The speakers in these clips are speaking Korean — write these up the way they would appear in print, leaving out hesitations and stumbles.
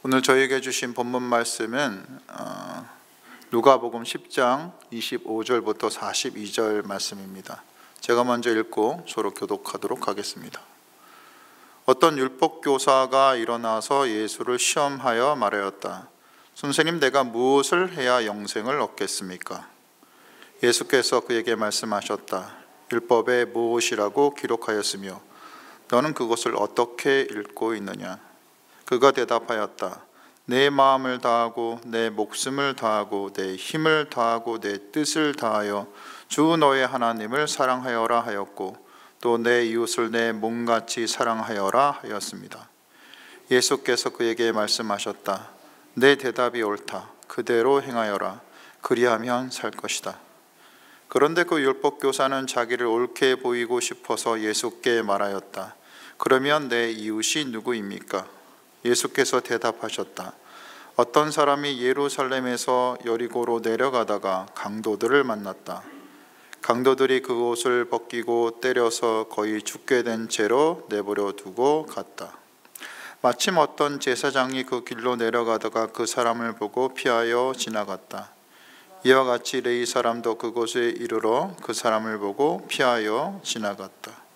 오늘 저희에게 주신 본문 말씀은 누가복음 10장 25절부터 42절 말씀입니다. 제가 먼저 읽고 서로 교독하도록 하겠습니다. 어떤 율법교사가 일어나서 예수를 시험하여 말하였다. 선생님, 내가 무엇을 해야 영생을 얻겠습니까? 예수께서 그에게 말씀하셨다. 율법에 무엇이라고 기록하였으며 너는 그것을 어떻게 읽고 있느냐? 그가 대답하였다. 내 마음을 다하고 내 목숨을 다하고 내 힘을 다하고 내 뜻을 다하여 주 너의 하나님을 사랑하여라 하였고 또 내 이웃을 내 몸같이 사랑하여라 하였습니다. 예수께서 그에게 말씀하셨다. 내 대답이 옳다. 그대로 행하여라. 그리하면 살 것이다. 그런데 그 율법교사는 자기를 옳게 보이고 싶어서 예수께 말하였다. 그러면 내 이웃이 누구입니까? 예수께서 대답하셨다. 어떤 사람이 예루살렘에서 여리고로 내려가다가 강도들을 만났다. 강도들이 그 옷을 벗기고 때려서 거의 죽게 된 채로 내버려 두고 갔다. 마침 어떤 제사장이 그 길로 내려가다가 그 사람을 보고 피하여 지나갔다. 이와 같이 레위 사람도 그곳에 이르러 그 사람을 보고 피하여 지나갔다.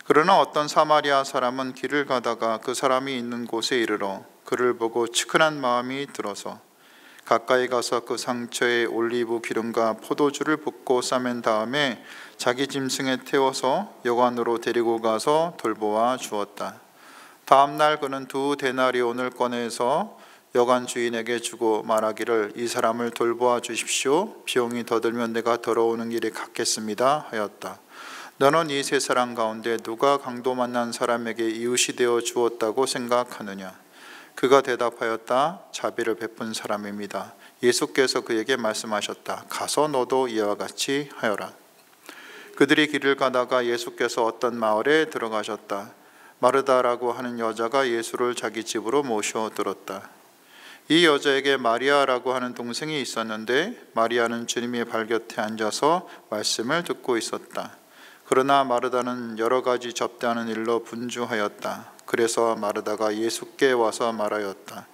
그러나 어떤 사마리아 사람은 길을 가다가 그 사람이 있는 곳에 이르러 그를 보고 측은한 마음이 들어서 가까이 가서 그 상처에 올리브 기름과 포도주를 붓고 싸맨 다음에 자기 짐승에 태워서 여관으로 데리고 가서 돌보아 주었다. 다음 날 그는 2데나리온을 꺼내서 여관 주인에게 주고 말하기를 이 사람을 돌보아 주십시오. 비용이 더 들면 내가 돌아오는 길에 갚겠습니다 하였다. 너는 이 세 사람 가운데 누가 강도 만난 사람에게 이웃이 되어 주었다고 생각하느냐? 그가 대답하였다. 자비를 베푼 사람입니다. 예수께서 그에게 말씀하셨다. 가서 너도 이와 같이 하여라. 그들이 길을 가다가 예수께서 어떤 마을에 들어가셨다. 마르다라고 하는 여자가 예수를 자기 집으로 모셔들었다. 이 여자에게 마리아라고 하는 동생이 있었는데 마리아는 주님의 발 곁에 앉아서 말씀을 듣고 있었다. 그러나 마르다는 여러 가지 접대하는 일로 분주하였다. 그래서 마르다가 예수께 와서 말하였다.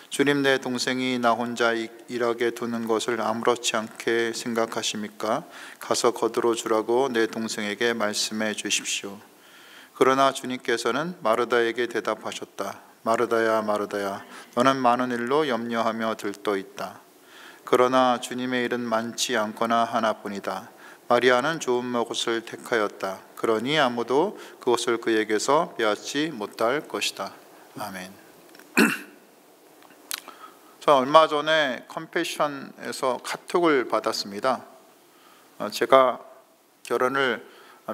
주님, 내 동생이 나 혼자 일하게 두는 것을 아무렇지 않게 생각하십니까? 가서 거들어 주라고 내 동생에게 말씀해 주십시오. 그러나 주님께서는 마르다에게 대답하셨다. 마르다야, 마르다야, 너는 많은 일로 염려하며 들떠 있다. 그러나 주님의 일은 많지 않거나 하나뿐이다. 마리아는 좋은 것을 택하였다. 그러니 아무도 그것을 그에게서 빼앗지 못할 것이다. 아멘. 저 얼마 전에 컴패션에서 카톡을 받았습니다. 제가 결혼을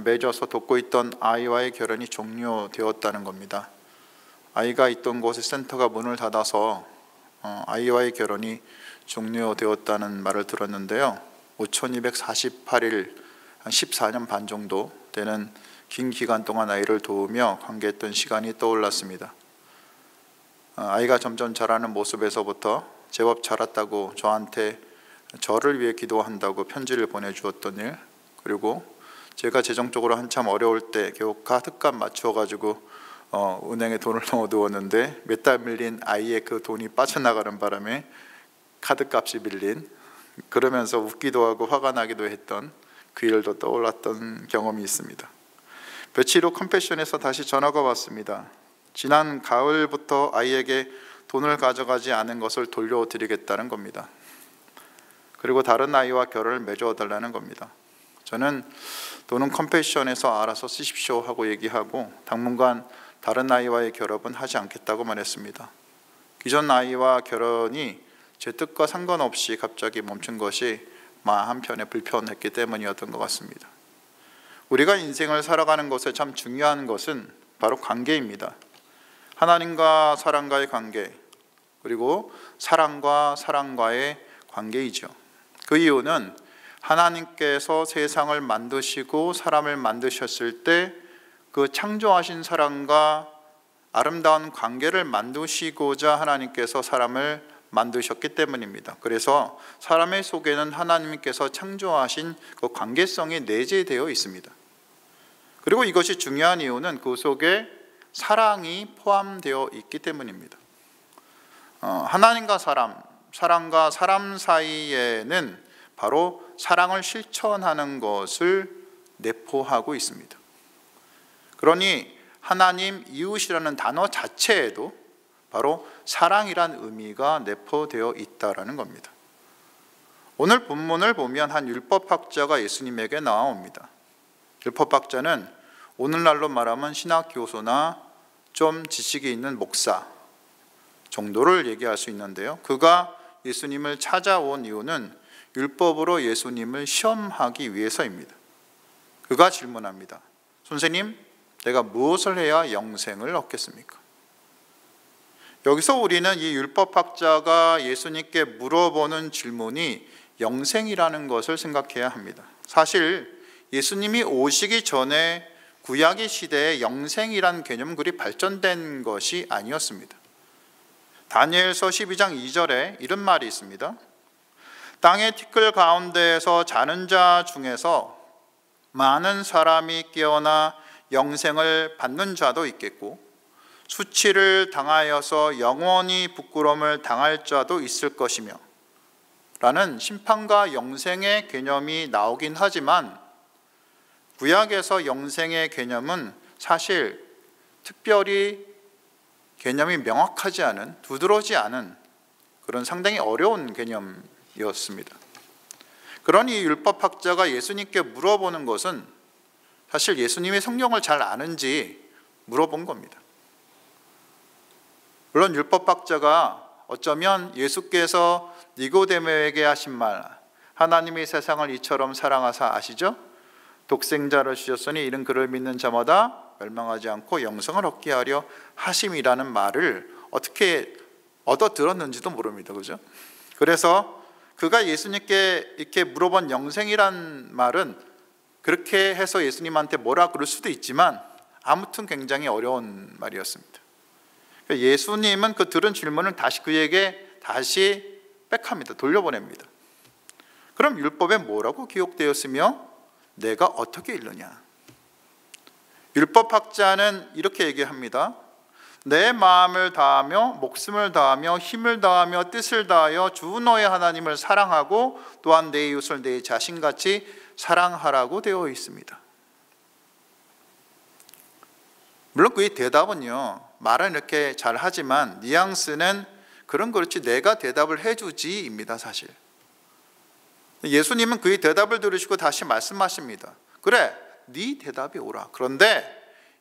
맺어서 돕고 있던 아이와의 결혼이 종료되었다는 겁니다. 아이가 있던 곳의 센터가 문을 닫아서 아이와의 결혼이 종료되었다는 말을 들었는데요. 5248일, 한 14년 반 정도 되는 긴 기간 동안 아이를 도우며 관계했던 시간이 떠올랐습니다. 아이가 점점 자라는 모습에서부터 제법 자랐다고 저한테 저를 위해 기도한다고 편지를 보내주었던 일, 그리고 제가 재정적으로 한참 어려울 때 겨우 카드값 맞춰가지고 은행에 돈을 넣어두었는데 몇 달 밀린 아이의 그 돈이 빠져나가는 바람에 카드값이 밀린, 그러면서 웃기도 하고 화가 나기도 했던 그 일도 떠올랐던 경험이 있습니다. 며칠 후 컴패션에서 다시 전화가 왔습니다. 지난 가을부터 아이에게 돈을 가져가지 않은 것을 돌려드리겠다는 겁니다. 그리고 다른 아이와 결혼을 맺어달라는 겁니다. 저는 돈은 컴패션에서 알아서 쓰십시오 하고 얘기하고 당분간 다른 아이와의 결혼은 하지 않겠다고 말했습니다. 기존 아이와 결혼이 제 뜻과 상관없이 갑자기 멈춘 것이 마음 한편에 불편했기 때문이었던 것 같습니다. 우리가 인생을 살아가는 것에 참 중요한 것은 바로 관계입니다. 하나님과 사람과의 관계, 그리고 사람과 사람과의 관계이죠. 그 이유는 하나님께서 세상을 만드시고 사람을 만드셨을 때 그 창조하신 사람과 아름다운 관계를 만드시고자 하나님께서 사람을 만드셨기 때문입니다. 그래서 사람의 속에는 하나님께서 창조하신 그 관계성이 내재되어 있습니다. 그리고 이것이 중요한 이유는 그 속에 사랑이 포함되어 있기 때문입니다. 하나님과 사람과 사람 사이에는 바로 사랑을 실천하는 것을 내포하고 있습니다. 그러니 하나님, 이웃이라는 단어 자체에도 바로 사랑이란 의미가 내포되어 있다라는 겁니다. 오늘 본문을 보면 한 율법학자가 예수님에게 나옵니다. 율법학자는 오늘날로 말하면 신학교수나 좀 지식이 있는 목사 정도를 얘기할 수 있는데요. 그가 예수님을 찾아온 이유는 율법으로 예수님을 시험하기 위해서입니다. 그가 질문합니다. 선생님, 내가 무엇을 해야 영생을 얻겠습니까? 여기서 우리는 이 율법학자가 예수님께 물어보는 질문이 영생이라는 것을 생각해야 합니다. 사실 예수님이 오시기 전에 구약의 시대에 영생이라는 개념은 그리 발전된 것이 아니었습니다. 다니엘서 12장 2절에 이런 말이 있습니다. 땅의 티끌 가운데에서 자는 자 중에서 많은 사람이 깨어나 영생을 받는 자도 있겠고 수치를 당하여서 영원히 부끄러움을 당할 자도 있을 것이며 라는 심판과 영생의 개념이 나오긴 하지만 구약에서 영생의 개념은 사실 특별히 개념이 명확하지 않은, 두드러지지 않은 그런 상당히 어려운 개념이었습니다. 그러니 율법학자가 예수님께 물어보는 것은 사실 예수님이 성경을 잘 아는지 물어본 겁니다. 물론 율법학자가 어쩌면 예수께서 니고데모에게 하신 말, 하나님이 세상을 이처럼 사랑하사 아시죠? 독생자를 주셨으니 이는 그를 믿는 자마다 멸망하지 않고 영생을 얻게 하려 하심이라는 말을 어떻게 얻어 들었는지도 모릅니다. 그죠? 그래서 그가 예수님께 이렇게 물어본 영생이란 말은 그렇게 해서 예수님한테 뭐라 그럴 수도 있지만 아무튼 굉장히 어려운 말이었습니다. 예수님은 그 들은 질문을 다시 그에게 다시 백합니다. 돌려보냅니다. 그럼 율법에 뭐라고 기록되었으며 내가 어떻게 읽느냐? 율법학자는 이렇게 얘기합니다. 내 마음을 다하며 목숨을 다하며 힘을 다하며 뜻을 다하여 주 너의 하나님을 사랑하고 또한 내 이웃을 내 자신같이 사랑하라고 되어 있습니다. 물론 그의 대답은요, 말은 이렇게 잘 하지만 뉘앙스는 그런 그렇지 내가 대답을 해주지입니다. 사실 예수님은 그의 대답을 들으시고 다시 말씀하십니다. 그래, 네 대답이 옳아. 그런데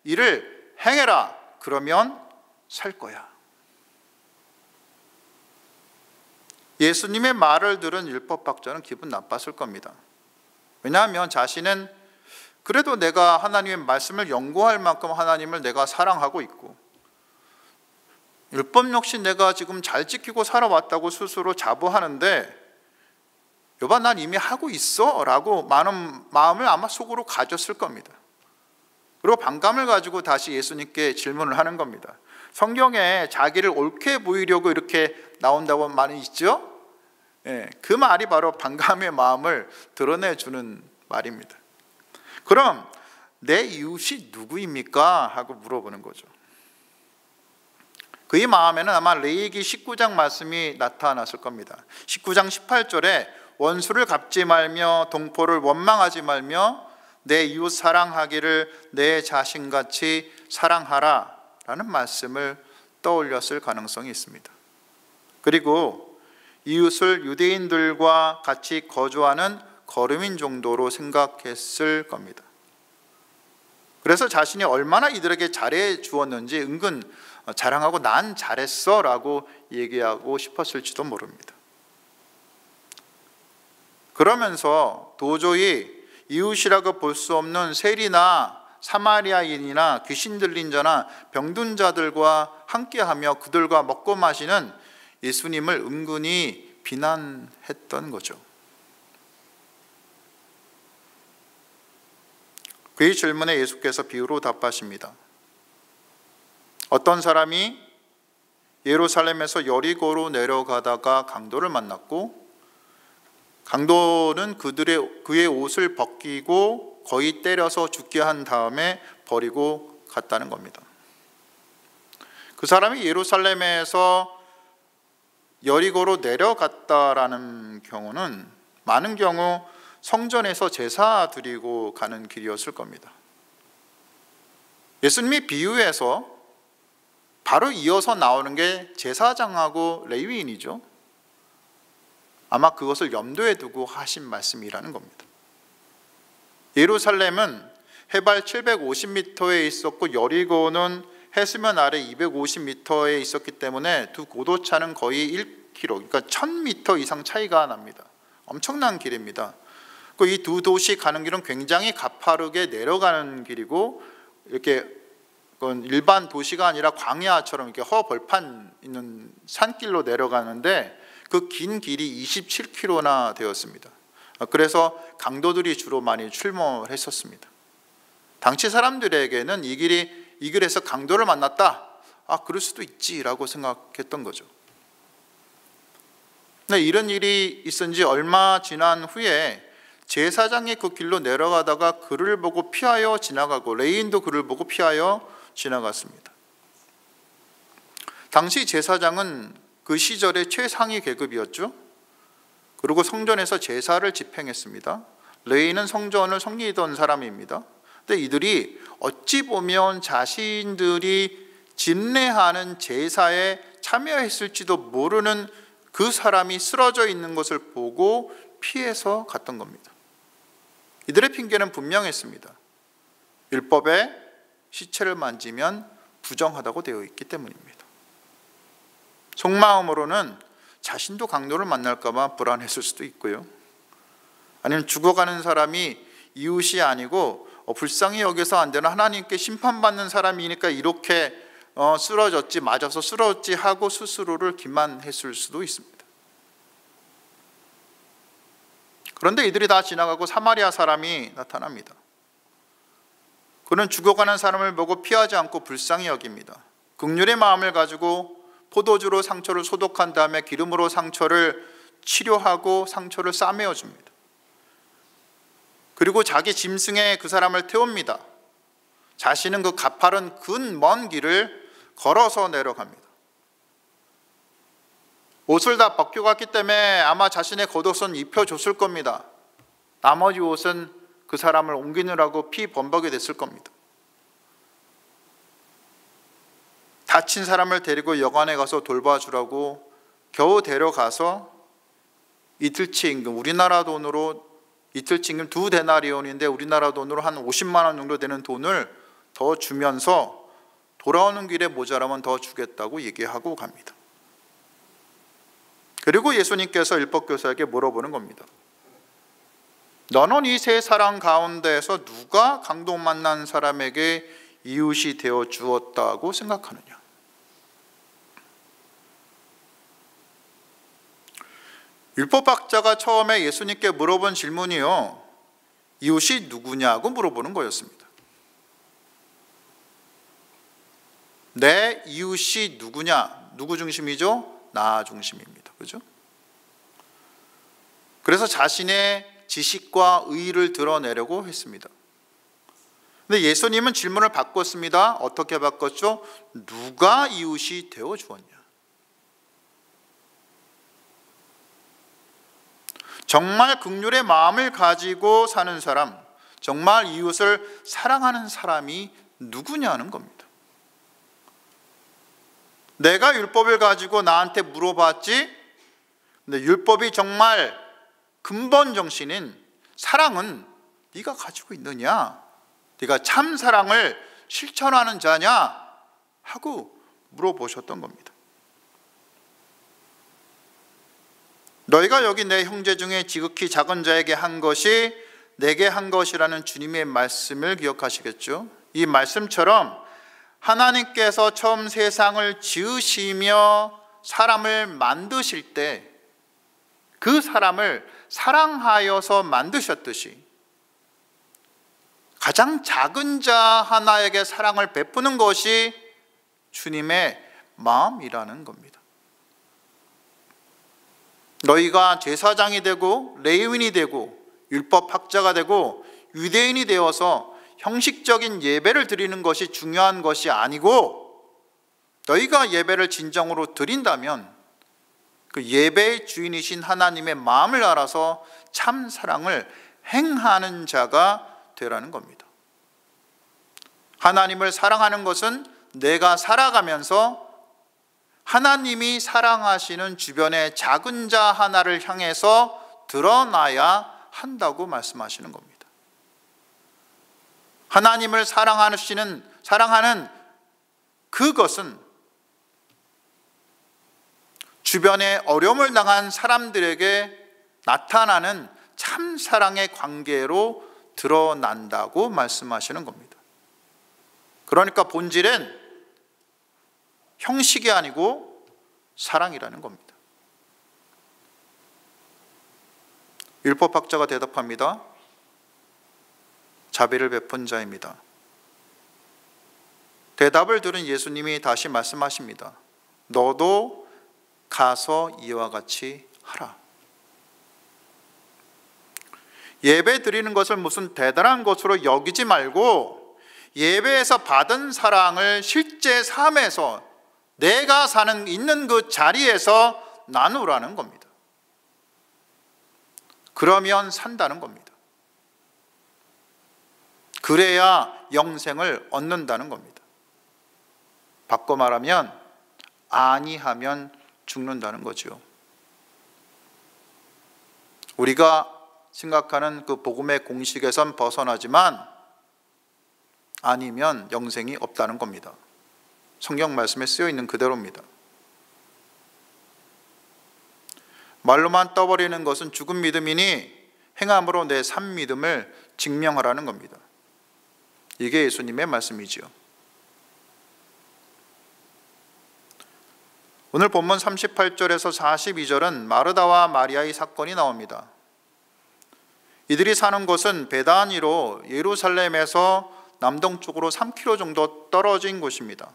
이를 행해라. 그러면 살 거야. 예수님의 말을 들은 율법학자는 기분 나빴을 겁니다. 왜냐하면 자신은 그래도 내가 하나님의 말씀을 연구할 만큼 하나님을 내가 사랑하고 있고 율법 역시 내가 지금 잘 지키고 살아왔다고 스스로 자부하는데 여봐 난 이미 하고 있어 라고 많은 마음을 아마 속으로 가졌을 겁니다. 그리고 반감을 가지고 다시 예수님께 질문을 하는 겁니다. 성경에 자기를 옳게 보이려고 이렇게 나온다고 말이 있죠? 그 말이 바로 반감의 마음을 드러내주는 말입니다. 그럼 내 이웃이 누구입니까? 하고 물어보는 거죠. 그의 마음에는 아마 레위기 19장 말씀이 나타났을 겁니다. 19장 18절에 원수를 갚지 말며 동포를 원망하지 말며 내 이웃 사랑하기를 내 자신같이 사랑하라 라는 말씀을 떠올렸을 가능성이 있습니다. 그리고 이웃을 유대인들과 같이 거주하는 거류민 정도로 생각했을 겁니다. 그래서 자신이 얼마나 이들에게 잘해 주었는지 은근 자랑하고 난 잘했어 라고 얘기하고 싶었을지도 모릅니다. 그러면서 도저히 이웃이라고 볼 수 없는 세리나 사마리아인이나 귀신 들린 자나 병든 자들과 함께하며 그들과 먹고 마시는 예수님을 은근히 비난했던 거죠. 그의 질문에 예수께서 비유로 답하십니다. 어떤 사람이 예루살렘에서 여리고로 내려가다가 강도를 만났고 강도는 그의 옷을 벗기고 거의 때려서 죽게 한 다음에 버리고 갔다는 겁니다. 그 사람이 예루살렘에서 여리고로 내려갔다라는 경우는 많은 경우 성전에서 제사 드리고 가는 길이었을 겁니다. 예수님이 비유에서 바로 이어서 나오는 게 제사장하고 레위인이죠. 아마 그것을 염두에 두고 하신 말씀이라는 겁니다. 예루살렘은 해발 750m에 있었고 여리고는 해수면 아래 250m에 있었기 때문에 두 고도차는 거의 1km, 그러니까 1000m 이상 차이가 납니다. 엄청난 길입니다. 이 두 도시 가는 길은 굉장히 가파르게 내려가는 길이고, 이렇게 일반 도시가 아니라 광야처럼 이렇게 허벌판 있는 산길로 내려가는데 그 긴 길이 27km나 되었습니다. 그래서 강도들이 주로 많이 출몰했었습니다. 당시 사람들에게는 이 길에서 강도를 만났다, 그럴 수도 있지라고 생각했던 거죠. 근데 이런 일이 있은 지 얼마 지난 후에 제사장이 그 길로 내려가다가 그를 보고 피하여 지나가고 레위인도 그를 보고 피하여 지나갔습니다. 당시 제사장은 그 시절의 최상위 계급이었죠. 그리고 성전에서 제사를 집행했습니다. 레위인은 성전을 섬기던 사람입니다. 근데 이들이 어찌 보면 자신들이 집례하는 제사에 참여했을지도 모르는 그 사람이 쓰러져 있는 것을 보고 피해서 갔던 겁니다. 이들의 핑계는 분명했습니다. 율법에 시체를 만지면 부정하다고 되어 있기 때문입니다. 속마음으로는 자신도 강도를 만날까 봐 불안했을 수도 있고요. 아니면 죽어가는 사람이 이웃이 아니고 불쌍히 여겨서 안 되는 하나님께 심판받는 사람이니까 이렇게 쓰러졌지, 맞아서 쓰러졌지 하고 스스로를 기만했을 수도 있습니다. 그런데 이들이 다 지나가고 사마리아 사람이 나타납니다. 그는 죽어가는 사람을 보고 피하지 않고 불쌍히 여깁니다. 긍휼의 마음을 가지고 포도주로 상처를 소독한 다음에 기름으로 상처를 치료하고 상처를 싸매어 줍니다. 그리고 자기 짐승에 그 사람을 태웁니다. 자신은 그 가파른 먼 길을 걸어서 내려갑니다. 옷을 다 벗겨갔기 때문에 아마 자신의 겉옷은 입혀줬을 겁니다. 나머지 옷은 그 사람을 옮기느라고 피 범벅이 됐을 겁니다. 다친 사람을 데리고 여관에 가서 돌봐주라고 겨우 데려가서 이틀치 임금, 우리나라 돈으로 이틀치 임금 2데나리온인데 우리나라 돈으로 한 50만 원 정도 되는 돈을 더 주면서 돌아오는 길에 모자라면 더 주겠다고 얘기하고 갑니다. 그리고 예수님께서 율법교사에게 물어보는 겁니다. 너는 이 세 사람 가운데에서 누가 강도 만난 사람에게 이웃이 되어 주었다고 생각하느냐? 율법학자가 처음에 예수님께 물어본 질문이요, 이웃이 누구냐고 물어보는 거였습니다. 내 이웃이 누구냐? 누구 중심이죠? 나 중심입니다. 그죠? 그래서 자신의 지식과 의의를 드러내려고 했습니다. 근데 예수님은 질문을 바꿨습니다. 어떻게 바꿨죠? 누가 이웃이 되어 주었냐? 정말 긍휼의 마음을 가지고 사는 사람, 정말 이웃을 사랑하는 사람이 누구냐는 겁니다. 내가 율법을 가지고 나한테 물어봤지, 근데 율법이 정말 근본 정신인 사랑은 네가 가지고 있느냐? 네가 참 사랑을 실천하는 자냐? 하고 물어보셨던 겁니다. 너희가 여기 내 형제 중에 지극히 작은 자에게 한 것이 내게 한 것이라는 주님의 말씀을 기억하시겠죠? 이 말씀처럼 하나님께서 처음 세상을 지으시며 사람을 만드실 때 그 사람을 사랑하여서 만드셨듯이 가장 작은 자 하나에게 사랑을 베푸는 것이 주님의 마음이라는 겁니다. 너희가 제사장이 되고 레위인이 되고 율법학자가 되고 유대인이 되어서 형식적인 예배를 드리는 것이 중요한 것이 아니고, 너희가 예배를 진정으로 드린다면 그 예배의 주인이신 하나님의 마음을 알아서 참 사랑을 행하는 자가 되라는 겁니다. 하나님을 사랑하는 것은 내가 살아가면서 하나님이 사랑하시는 주변의 작은 자 하나를 향해서 드러나야 한다고 말씀하시는 겁니다. 하나님을 사랑하는 그것은 주변에 어려움을 당한 사람들에게 나타나는 참 사랑의 관계로 드러난다고 말씀하시는 겁니다. 그러니까 본질은 형식이 아니고 사랑이라는 겁니다. 율법학자가 대답합니다. 자비를 베푼 자입니다. 대답을 들은 예수님이 다시 말씀하십니다. 너도 가서 이와 같이 하라. 예배 드리는 것을 무슨 대단한 것으로 여기지 말고 예배에서 받은 사랑을 실제 삶에서 내가 있는 그 자리에서 나누라는 겁니다. 그러면 산다는 겁니다. 그래야 영생을 얻는다는 겁니다. 바꿔 말하면 아니하면 죽는다는 거죠. 우리가 생각하는 그 복음의 공식에선 벗어나지만 아니면 영생이 없다는 겁니다. 성경 말씀에 쓰여 있는 그대로입니다. 말로만 떠버리는 것은 죽은 믿음이니 행함으로 내 산 믿음을 증명하라는 겁니다. 이게 예수님의 말씀이지요. 오늘 본문 38절에서 42절은 마르다와 마리아의 사건이 나옵니다. 이들이 사는 곳은 베다니로 예루살렘에서 남동쪽으로 3km 정도 떨어진 곳입니다.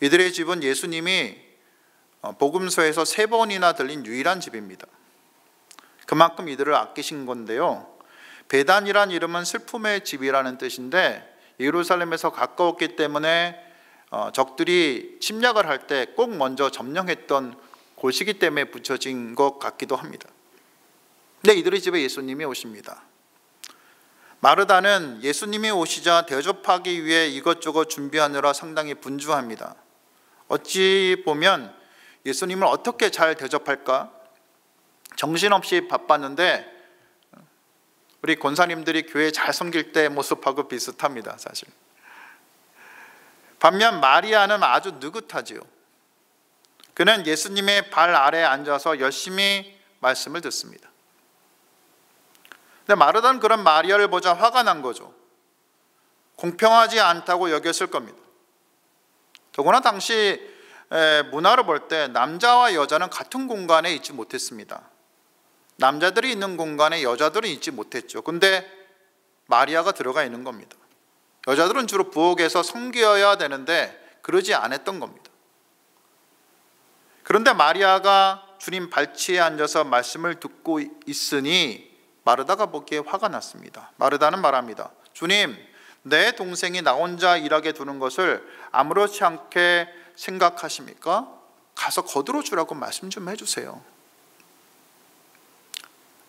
이들의 집은 예수님이 복음서에서 3번이나 들린 유일한 집입니다. 그만큼 이들을 아끼신 건데요. 베단이란 이름은 슬픔의 집이라는 뜻인데 예루살렘에서 가까웠기 때문에 적들이 침략을 할 때 꼭 먼저 점령했던 곳이기 때문에 붙여진 것 같기도 합니다. 근데 이들의 집에 예수님이 오십니다. 마르다는 예수님이 오시자 대접하기 위해 이것저것 준비하느라 상당히 분주합니다. 어찌 보면 예수님을 어떻게 잘 대접할까? 정신없이 바빴는데 우리 권사님들이 교회 잘 섬길 때 모습하고 비슷합니다, 사실. 반면 마리아는 아주 느긋하지요. 그는 예수님의 발 아래에 앉아서 열심히 말씀을 듣습니다. 근데 마르다는 그런 마리아를 보자 화가 난 거죠. 공평하지 않다고 여겼을 겁니다. 더구나 당시 문화를 볼 때 남자와 여자는 같은 공간에 있지 못했습니다. 남자들이 있는 공간에 여자들은 있지 못했죠. 근데 마리아가 들어가 있는 겁니다. 여자들은 주로 부엌에서 섬겨야 되는데 그러지 않았던 겁니다. 그런데 마리아가 주님 발치에 앉아서 말씀을 듣고 있으니 마르다가 보기에 화가 났습니다. 마르다는 말합니다. 주님, 내 동생이 나 혼자 일하게 두는 것을 아무렇지 않게 생각하십니까? 가서 거들어 주라고 말씀 좀 해주세요.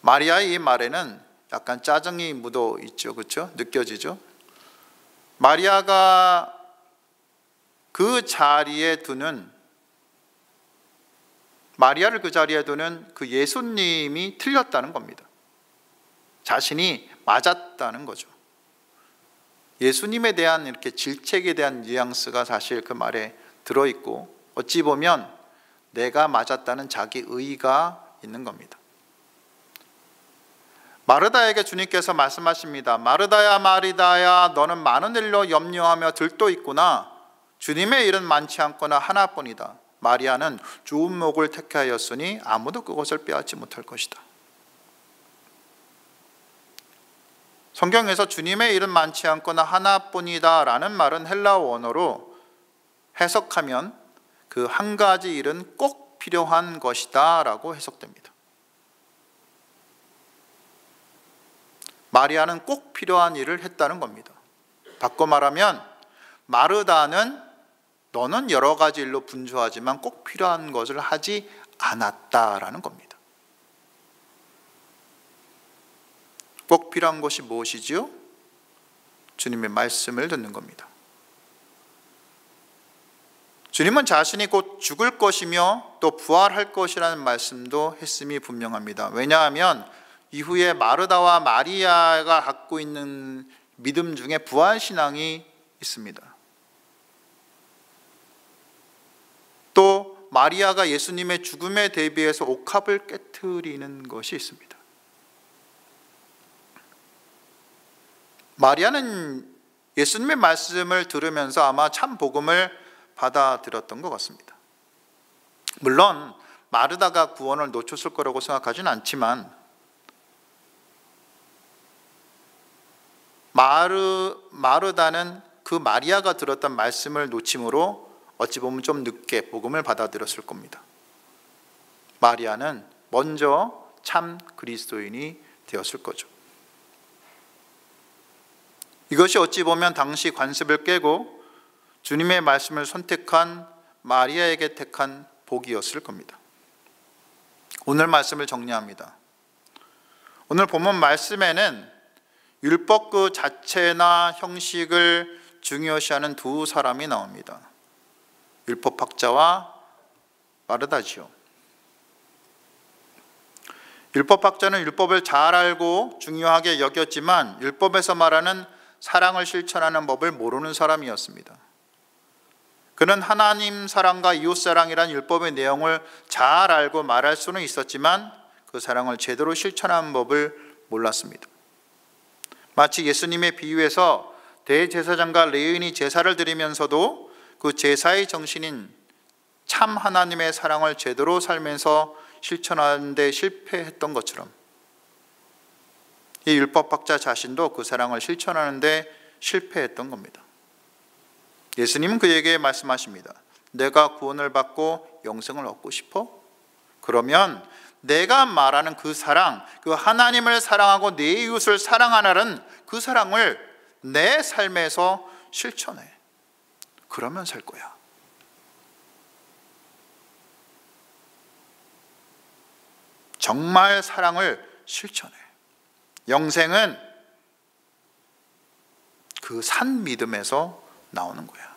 마리아의 이 말에는 약간 짜증이 묻어 있죠. 그렇죠? 느껴지죠? 마리아가 그 자리에 두는 마리아를 그 자리에 두는 그 예수님이 틀렸다는 겁니다. 자신이 맞았다는 거죠. 예수님에 대한 이렇게 질책에 대한 뉘앙스가 사실 그 말에 들어있고 어찌 보면 내가 맞았다는 자기 의의가 있는 겁니다. 마르다에게 주님께서 말씀하십니다. 마르다야 마리다야 너는 많은 일로 염려하며 들떠 있구나. 주님의 일은 많지 않거나 하나뿐이다. 마리아는 좋은 목을 택하였으니 아무도 그것을 빼앗지 못할 것이다. 성경에서 주님의 일은 많지 않거나 하나뿐이다 라는 말은 헬라어 원어로 해석하면 그 한 가지 일은 꼭 필요한 것이다 라고 해석됩니다. 마리아는 꼭 필요한 일을 했다는 겁니다. 바꿔 말하면 마르다는 너는 여러 가지 일로 분주하지만 꼭 필요한 것을 하지 않았다라는 겁니다. 꼭 필요한 것이 무엇이지요? 주님의 말씀을 듣는 겁니다. 주님은 자신이 곧 죽을 것이며 또 부활할 것이라는 말씀도 했음이 분명합니다. 왜냐하면 이후에 마르다와 마리아가 갖고 있는 믿음 중에 부활신앙이 있습니다. 또 마리아가 예수님의 죽음에 대비해서 옥합을 깨트리는 것이 있습니다. 마리아는 예수님의 말씀을 들으면서 아마 참 복음을 받아들였던 것 같습니다. 물론 마르다가 구원을 놓쳤을 거라고 생각하지는 않지만 마르다는 그 마리아가 들었던 말씀을 놓침으로 어찌 보면 좀 늦게 복음을 받아들였을 겁니다. 마리아는 먼저 참 그리스도인이 되었을 거죠. 이것이 어찌 보면 당시 관습을 깨고 주님의 말씀을 선택한 마리아에게 택한 복이었을 겁니다. 오늘 말씀을 정리합니다. 오늘 본문 말씀에는 율법 그 자체나 형식을 중요시하는 두 사람이 나옵니다. 율법학자와 마르다지요. 율법학자는 율법을 잘 알고 중요하게 여겼지만 율법에서 말하는 사랑을 실천하는 법을 모르는 사람이었습니다. 그는 하나님 사랑과 이웃 사랑이란 율법의 내용을 잘 알고 말할 수는 있었지만 그 사랑을 제대로 실천하는 법을 몰랐습니다. 마치 예수님의 비유에서 대제사장과 레위인이 제사를 드리면서도 그 제사의 정신인 참 하나님의 사랑을 제대로 살면서 실천하는 데 실패했던 것처럼 이 율법학자 자신도 그 사랑을 실천하는 데 실패했던 겁니다. 예수님은 그에게 말씀하십니다. 내가 구원을 받고 영생을 얻고 싶어? 그러면 내가 말하는 그 사랑, 그 하나님을 사랑하고 내 이웃을 사랑하는 그 사랑을 내 삶에서 실천해. 그러면 살 거야. 정말 사랑을 실천해. 영생은 그 산 믿음에서 나오는 거야.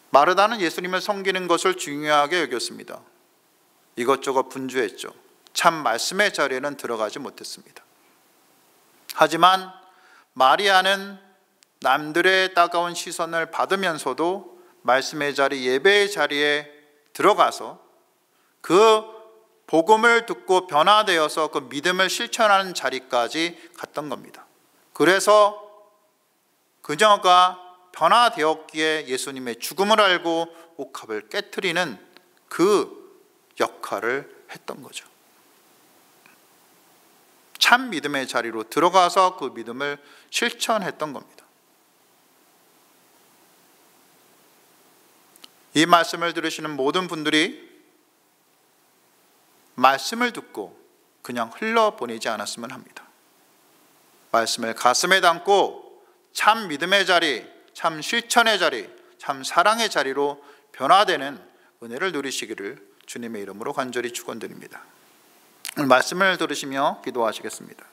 마르다는 예수님을 섬기는 것을 중요하게 여겼습니다. 이것저것 분주했죠. 참 말씀의 자리에는 들어가지 못했습니다. 하지만 마리아는 남들의 따가운 시선을 받으면서도 말씀의 자리, 예배의 자리에 들어가서 그 복음을 듣고 변화되어서 그 믿음을 실천하는 자리까지 갔던 겁니다. 그래서 그녀가 변화되었기에 예수님의 죽음을 알고 옥합을 깨트리는 그 역할을 했던 거죠. 참 믿음의 자리로 들어가서 그 믿음을 실천했던 겁니다. 이 말씀을 들으시는 모든 분들이 말씀을 듣고 그냥 흘러보내지 않았으면 합니다. 말씀을 가슴에 담고 참 믿음의 자리, 참 실천의 자리, 참 사랑의 자리로 변화되는 은혜를 누리시기를 주님의 이름으로 간절히 축원드립니다. 오늘 말씀을 들으시며 기도하시겠습니다.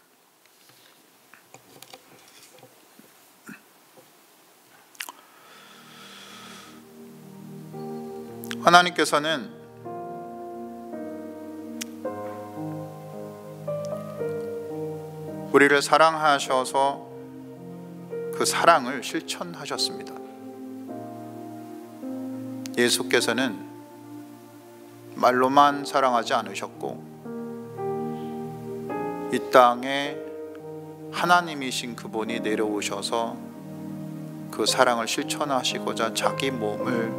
하나님께서는 우리를 사랑하셔서 그 사랑을 실천하셨습니다. 예수께서는 말로만 사랑하지 않으셨고 이 땅에 하나님이신 그분이 내려오셔서 그 사랑을 실천하시고자 자기 몸을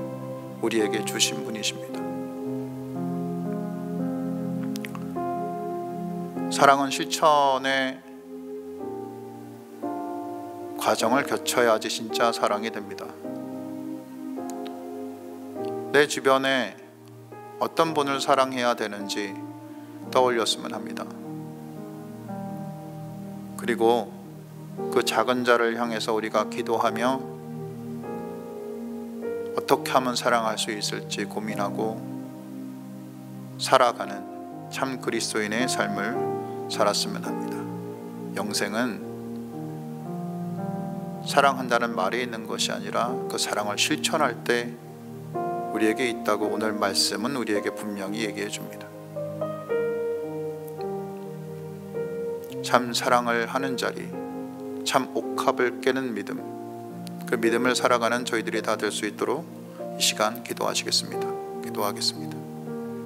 우리에게 주신 분이십니다. 사랑은 실천의 과정을 거쳐야지 진짜 사랑이 됩니다. 내 주변에 어떤 분을 사랑해야 되는지 떠올렸으면 합니다. 그리고 그 작은 자를 향해서 우리가 기도하며 어떻게 하면 사랑할 수 있을지 고민하고 살아가는 참 그리스도인의 삶을 살았으면 합니다. 영생은 사랑한다는 말이 있는 것이 아니라 그 사랑을 실천할 때 우리에게 있다고 오늘 말씀은 우리에게 분명히 얘기해 줍니다. 참 사랑을 하는 자리, 참 옥합을 깨는 믿음, 그 믿음을 살아가는 저희들이 다 될 수 있도록 이 시간 기도하시겠습니다. 기도하겠습니다.